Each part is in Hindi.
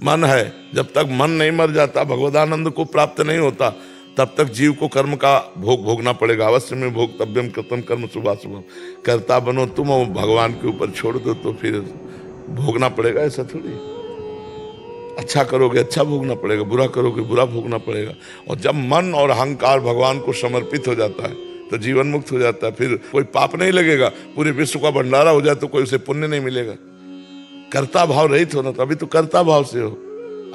मन है, जब तक मन नहीं मर जाता, भगवदानंद को प्राप्त नहीं होता, तब तक जीव को कर्म का भोग भोगना पड़ेगा। अवश्य में भोक्तव्यम कृतम कर्म शुभाशुभम, करता बनो तुम और भगवान के ऊपर छोड़ दो तो फिर भोगना पड़ेगा। ऐसा थोड़ी, अच्छा करोगे अच्छा भोगना पड़ेगा, बुरा करोगे बुरा भोगना पड़ेगा। और जब मन और अहंकार भगवान को समर्पित हो जाता है तो जीवन मुक्त हो जाता है, फिर कोई पाप नहीं लगेगा। पूरे विश्व का भंडारा हो जाए तो कोई उसे पुण्य नहीं मिलेगा। कर्ता भाव रहित होना, तो अभी तो कर्ता भाव से हो,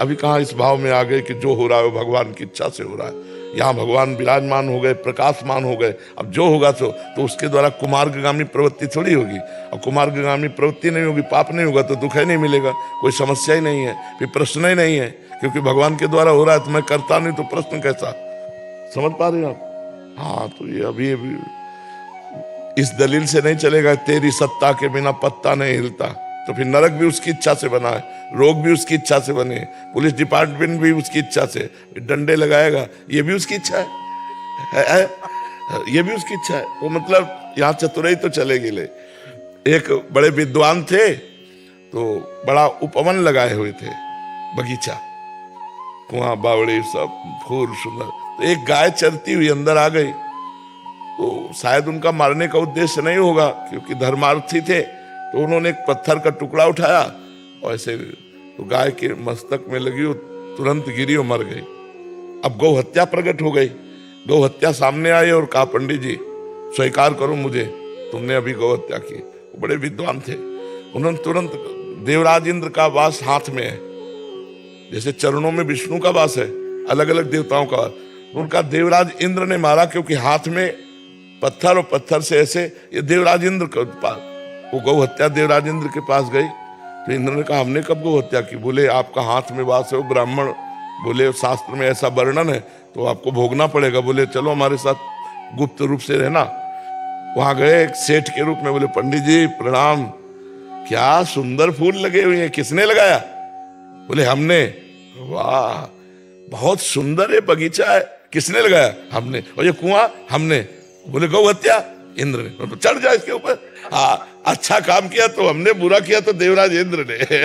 अभी कहाँ इस भाव में आ गए कि जो हो रहा है भगवान की इच्छा से हो रहा है। यहाँ भगवान विराजमान हो गए, प्रकाशमान हो गए, अब जो होगा तो उसके द्वारा कुमार्गगामी प्रवृत्ति थोड़ी होगी। और कुमार्गगामी प्रवृत्ति नहीं होगी, पाप नहीं होगा तो दुख ही नहीं मिलेगा, कोई समस्या ही नहीं है, फिर प्रश्न ही नहीं है, क्योंकि भगवान के द्वारा हो रहा है तो मैं करता नहीं तो प्रश्न कैसा। समझ पा रहे हो आप? हाँ, तो ये अभी इस दलील से नहीं चलेगा, तेरी सत्ता के बिना पत्ता नहीं हिलता, तो फिर नरक भी उसकी इच्छा से बना है, रोग भी उसकी इच्छा से बने, पुलिस डिपार्टमेंट भी उसकी इच्छा से, डंडे लगाएगा ये भी उसकी इच्छा है, ये भी उसकी इच्छा है। तो मतलब यहाँ चतुराई तो चलेगी। ले एक बड़े विद्वान थे, तो बड़ा उपवन लगाए हुए थे, बगीचा, कुआं बावड़ी सब फूल सुंदर। तो एक गाय चरती हुई अंदर आ गई, तो शायद उनका मारने का उद्देश्य नहीं होगा क्योंकि धर्मार्थी थे, तो उन्होंने एक पत्थर का टुकड़ा उठाया और ऐसे तो गाय के मस्तक में लगी, वो तुरंत गिरी और मर गई। अब गौ हत्या प्रकट हो गई, गौ हत्या सामने आई और कहा पंडित जी स्वीकार करो मुझे, तुमने अभी गौ हत्या की। वो बड़े विद्वान थे, उन्होंने तुरंत, देवराज इंद्र का वास हाथ में है, जैसे चरणों में विष्णु का वास है, अलग अलग देवताओं का, उनका देवराज इंद्र ने मारा क्योंकि हाथ में पत्थर और पत्थर से ऐसे, ये देवराज इंद्र के पास, वो गौ हत्या देवराज इंद्र के पास गई। तो इंद्र ने कहा हमने कब गौ हत्या की? बोले आपका हाथ में वास है, वो ब्राह्मण, बोले शास्त्र में ऐसा वर्णन है तो आपको भोगना पड़ेगा। बोले चलो हमारे साथ गुप्त रूप से रहना। वहां गए एक सेठ के रूप में, बोले पंडित जी प्रणाम, क्या सुंदर फूल लगे हुए हैं, किसने लगाया? बोले हमने। वाह बहुत सुंदर है बगीचा है, किसने लगाया? हमने। और ये कुआं? हमने। बोले गौ हत्या? इंद्र ने। तो चढ़ जाए इसके ऊपर। हाँ, अच्छा काम किया तो हमने, बुरा किया तो देवराज इंद्र ने।